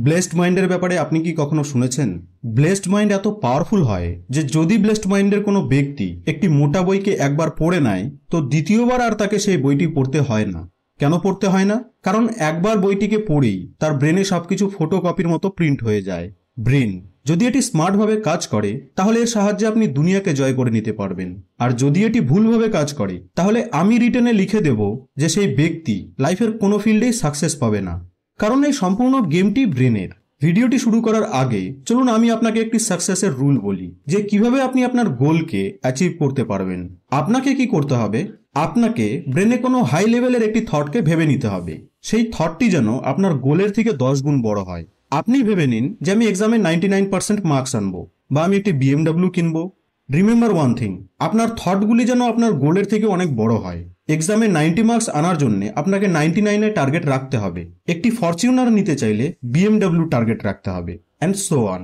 Blessed মাইন্ডের ব্যাপারে আপনি কি কখনো শুনেছেন? ব্লেসড মাইন্ড এত পাওয়ারফুল হয় যে যদি ব্লেসড মাইন্ডের কোনো ব্যক্তি একটি মোটা বইকে একবার পড়ে নেয় তো দ্বিতীয়বার আর তাকে সেই বইটি পড়তে হয় না। কেন পড়তে হয় না? কারণ একবার বইটিকে পড়েই তার ব্রেনে সবকিছু ফটোকপির মতো প্রিন্ট হয়ে যায়। ব্রেন যদি এটি স্মার্টভাবে কাজ করে তাহলে এর সাহায্যে আপনি দুনিয়াকে জয় করে নিতে পারবেন, আর যদি এটি ভুলভাবে কাজ করে তাহলে আমি রিটেনে লিখে দেব যে সেই ব্যক্তি লাইফের কোনো ফিল্ডেই সাকসেস পাবে না, কারণ এই সম্পূর্ণ গেমটি ব্রেনের। ভিডিওটি শুরু করার আগে চলুন আমি আপনাকে একটি সাকসেসের রুল বলি যে কিভাবে আপনি আপনার গোলকে অ্যাচিভ করতে পারবেন। আপনাকে কি করতে হবে? আপনাকে ব্রেনে কোনো হাই লেভেলের একটি থটকে ভেবে নিতে হবে। সেই থটটি যেন আপনার গোলের থেকে 10 গুণ বড় হয়। আপনি ভেবে নিন যে আমি এক্সামে 99% মার্কস আনবো, বা আমি একটি BMW কিনবো। রিমেম্বার ওয়ান থিং, আপনার থটগুলি যেন আপনার গোলের থেকে অনেক বড় হয়। এক্সামে 90 মার্কস আনার জন্য আপনাকে 99 টার্গেট রাখতে হবে। একটি ফরচুনার নিতে চাইলে BMW টার্গেট রাখতে হবে, অ্যান্ড সো অন।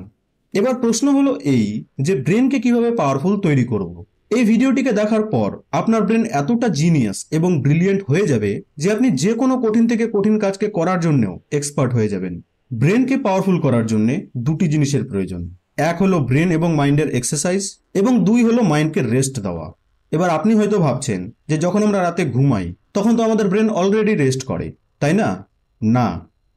এবার প্রশ্ন হলো এই যে ব্রেনকে কিভাবে পাওয়ারফুল তৈরি করব। এই ভিডিওটিকে দেখার পর আপনার ব্রেন এতটা জিনিয়াস এবং ব্রিলিয়েন্ট হয়ে যাবে যে আপনি যে কোনো কঠিন থেকে কঠিন কাজকে করার জন্যও এক্সপার্ট হয়ে যাবেন। ব্রেনকে পাওয়ারফুল করার জন্য দুটি জিনিসের প্রয়োজন। এক হলো ব্রেন এবং মাইন্ডের এক্সারসাইজ, এবং দুই হলো মাইন্ডকে রেস্ট দেওয়া। এবার আপনি হয়তো ভাবছেন যে যখন আমরা রাতে ঘুমাই তখন তো আমাদের ব্রেন অলরেডি রেস্ট করে, তাই না? না,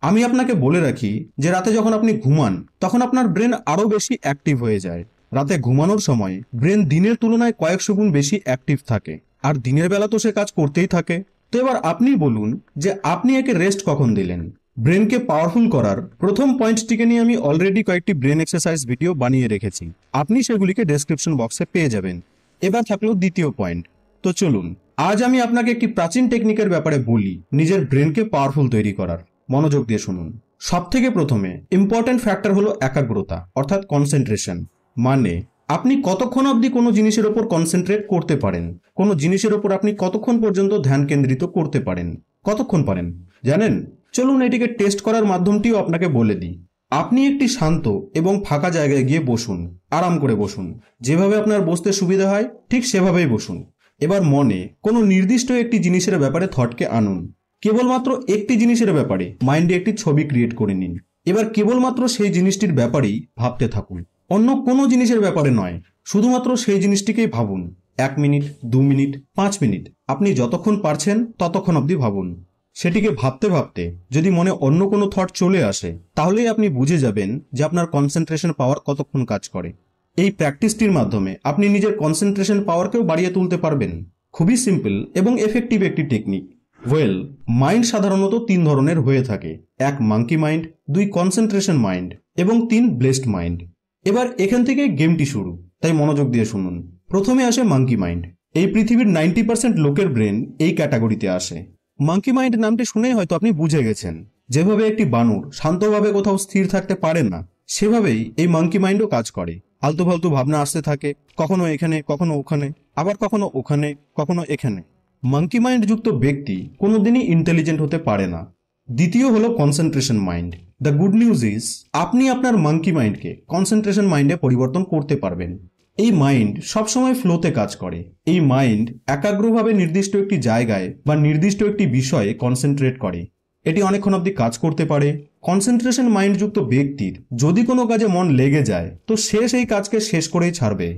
আমি আপনাকে বলে রাখি যে রাতে যখন আপনি ঘুমান তখন আপনার ব্রেন আরো বেশি অ্যাক্টিভ হয়ে যায়। রাতে ঘুমানোর সময় ব্রেন দিনের তুলনায় কয়েকশো গুণ বেশি অ্যাক্টিভ থাকে, আর দিনের বেলা তো সে কাজ করতেই থাকে। তো এবার আপনি বলুন যে আপনি একে রেস্ট কখন দিলেন? ব্রেনকে পাওয়ারফুল করার প্রথম পয়েন্টটিকে নিয়ে আমি অলরেডি কয়েকটি ব্রেন এক্সারসাইজ ভিডিও বানিয়ে রেখেছি, আপনি সেগুলিকে ডেসক্রিপশন বক্সে পেয়ে যাবেন। এবার থাকলো দ্বিতীয় পয়েন্ট। তো চলুন আজ আমি আপনাকে একটি প্রাচীন টেকনিকের ব্যাপারে বলি নিজের ব্রেনকে পাওয়ারফুল তৈরি করার। মনোযোগ দিয়ে শুনুন। সব থেকে প্রথমে ইম্পর্টেন্ট ফ্যাক্টর হলো একাগ্রতা, অর্থাৎ কনসেন্ট্রেশন। মানে আপনি কতক্ষণ অবধি কোনো জিনিসের ওপর কনসেন্ট্রেট করতে পারেন, কোনো জিনিসের ওপর আপনি কতক্ষণ পর্যন্ত ধ্যান কেন্দ্রিত করতে পারেন, কতক্ষণ পারেন জানেন? চলুন এটিকে টেস্ট করার মাধ্যমটিও আপনাকে বলে দিই। আপনি একটি শান্ত এবং ফাঁকা জায়গায় গিয়ে বসুন, আরাম করে বসুন, যেভাবে আপনার বসতে সুবিধা হয় ঠিক সেভাবেই বসুন। এবার মনে কোনো নির্দিষ্ট একটি জিনিসের ব্যাপারে থটকে আনুন। কেবলমাত্র একটি জিনিসের ব্যাপারে মাইন্ডে একটি ছবি ক্রিয়েট করে নিন। এবার কেবলমাত্র সেই জিনিসটির ব্যাপারেই ভাবতে থাকুন, অন্য কোনো জিনিসের ব্যাপারে নয়, শুধুমাত্র সেই জিনিসটিকেই ভাবুন। 1 মিনিট, 2 মিনিট, 5 মিনিট, আপনি যতক্ষণ পারছেন ততক্ষণ অবধি ভাবুন। সেটিকে ভাবতে ভাবতে যদি মনে অন্য কোনো থট চলে আসে তাহলেই আপনি বুঝে যাবেন যে আপনার কনসেন্ট্রেশন পাওয়ার কতক্ষণ কাজ করে। এই প্র্যাকটিসটির মাধ্যমে আপনি নিজের কনসেন্ট্রেশন পাওয়ারকেও বাড়িয়ে তুলতে পারবেন। খুবই সিম্পল এবং এফেক্টিভ একটি টেকনিক। মাইন্ড সাধারণত 3 ধরনের হয়ে থাকে। 1 মাঙ্কি মাইন্ড, 2 কনসেন্ট্রেশন মাইন্ড এবং 3 ব্লেসড মাইন্ড। এবার এখান থেকে গেমটি শুরু, তাই মনোযোগ দিয়ে শুনুন। প্রথমে আসে মাঙ্কি মাইন্ড। এই পৃথিবীর 90% লোকের ব্রেন এই ক্যাটাগরিতে আসে। মাঙ্কি মাইন্ড নামটি শুনেই হয়তো আপনি বুঝে গেছেন, যেভাবে একটি বানর শান্তভাবে কোথাও স্থির থাকতে পারে না সেভাবেই এই মাঙ্কি মাইন্ডও কাজ করে। আলতু ফালতু ভাবনা আসতে থাকে, কখনো এখানে কখনো ওখানে, আবার কখনো ওখানে কখনো এখানে। মাঙ্কি মাইন্ড যুক্ত ব্যক্তি কোনোদিনই ইন্টেলিজেন্ট হতে পারে না। দ্বিতীয় হলো concentration mind. The good news is আপনি আপনার মাঙ্কি মাইন্ডকে কনসেন্ট্রেশন মাইন্ডে পরিবর্তন করতে পারবেন। এই মাইন্ড সবসময় ফ্লোতে কাজ করে। এই মাইন্ড একাগ্রভাবে নির্দিষ্ট একটি জায়গায় বা নির্দিষ্ট একটি বিষয়ে কনসেন্ট্রেট করে। এটি অনেকক্ষণ অবধি কাজ করতে পারে। কনসেন্ট্রেশন মাইন্ড যুক্ত ব্যক্তির যদি কোনো কাজে মন লেগে যায় তো সে সেই কাজকে শেষ করেই ছাড়বে।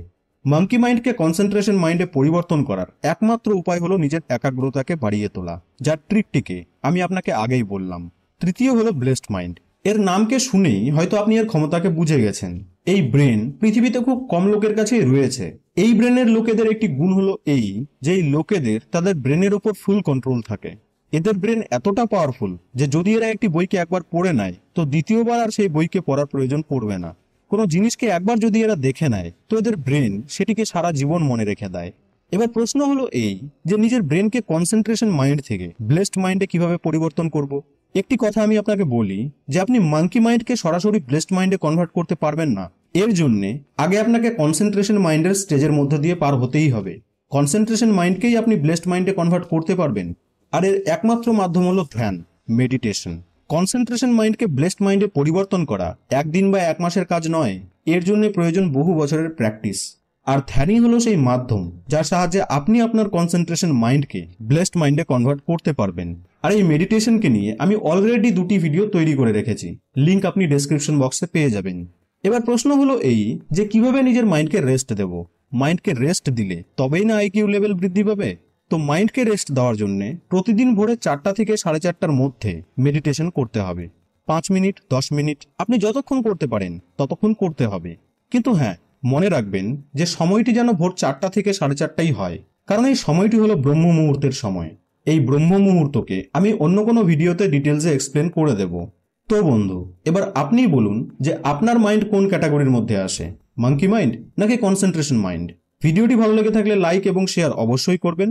মাঙ্কি মাইন্ডকে কনসেন্ট্রেশন মাইন্ডে পরিবর্তন করার একমাত্র উপায় হলো নিজের একাগ্রতাকে বাড়িয়ে তোলা, যার ট্রিকটিকে আমি আপনাকে আগেই বললাম। তৃতীয় হলো ব্লেসড মাইন্ড। এর নামকে শুনেই হয়তো আপনি এর ক্ষমতাকে বুঝে গেছেন। এই ব্রেন পৃথিবীতে খুব কম লোকের কাছেই রয়েছে। এই ব্রেনের লোকেদের একটি গুণ হলো এই যে এই লোকেদের তাদের ব্রেনের ওপর ফুল কন্ট্রোল থাকে। এদের ব্রেন এতটা পাওয়ারফুল যে যদি এরা একটি বইকে একবার পড়ে নেয় তো দ্বিতীয়বার আর সেই বইকে পড়ার প্রয়োজন পড়বে না। কোনো জিনিসকে একবার যদি এরা দেখে নেয় তো এদের ব্রেন সেটিকে সারা জীবন মনে রেখে দেয়। এবার প্রশ্ন হলো এই যে নিজের ব্রেনকে কনসেন্ট্রেশন মাইন্ড থেকে ব্লেসড মাইন্ডে কিভাবে পরিবর্তন করব। একটি কথা আমি আপনাকে বলি যে আপনি মাঙ্কি মাইন্ডকে সরাসরি ব্লেসড মাইন্ডে কনভার্ট করতে পারবেন না। এর জন্য আগে আপনাকে কনসেন্ট্রেশন মাইন্ডের স্টেজের মধ্যে দিয়ে পার হতেই হবে। কনসেন্ট্রেশন মাইন্ডকেই আপনি ব্লেসড মাইন্ডে কনভার্ট করতে পারবেন, আর এর একমাত্র মাধ্যম হলো ধ্যান, মেডিটেশন। কনসেন্ট্রেশন মাইন্ডকে ব্লেসড মাইন্ডে পরিবর্তন করা 1 দিন বা 1 মাসের কাজ নয়, এর জন্য প্রয়োজন বহু বছরের প্র্যাকটিস। আর ধ্যানই হলো সেই মাধ্যম যার সাহায্যে আপনি আপনার কনসেন্ট্রেশন মাইন্ডকে ব্লেসড মাইন্ডে কনভার্ট করতে পারবেন। আর এই মেডিটেশনকে নিয়ে আমি অলরেডি 2টি ভিডিও তৈরি করে রেখেছি, লিংক আপনি ডেসক্রিপশন বক্সে পেয়ে যাবেন। এবার প্রশ্ন হলো এই যে কিভাবে নিজের মাইন্ডকে রেস্ট দেব। মাইন্ডকে রেস্ট দিলে তবেই না আইকিউ লেভেল বৃদ্ধি পাবে। তো মাইন্ডকে রেস্ট দেওয়ার জন্য প্রতিদিন ভোরে 4টা থেকে 4:30টার মধ্যে মেডিটেশন করতে হবে। 5 মিনিট, 10 মিনিট, আপনি যতক্ষণ করতে পারেন ততক্ষণ করতে হবে। কিন্তু হ্যাঁ, মনে রাখবেন যে সময়টি যেন ভোর 4টা থেকে 4:30টাই হয়, কারণ এই সময়টি হলো ব্রহ্ম মুহূর্তের সময়। এই ব্রহ্ম মুহূর্তকে আমি অন্য কোনো ভিডিওতে ডিটেলসে এক্সপ্লেন করে দেব। তো বন্ধু, এবার আপনিই বলুন যে আপনার মাইন্ড কোন ক্যাটাগরির মধ্যে আসে, মাঙ্কি মাইন্ড নাকি কনসেন্ট্রেশন মাইন্ড। ভিডিওটি ভালো লেগে থাকলে লাইক এবং শেয়ার অবশ্যই করবেন।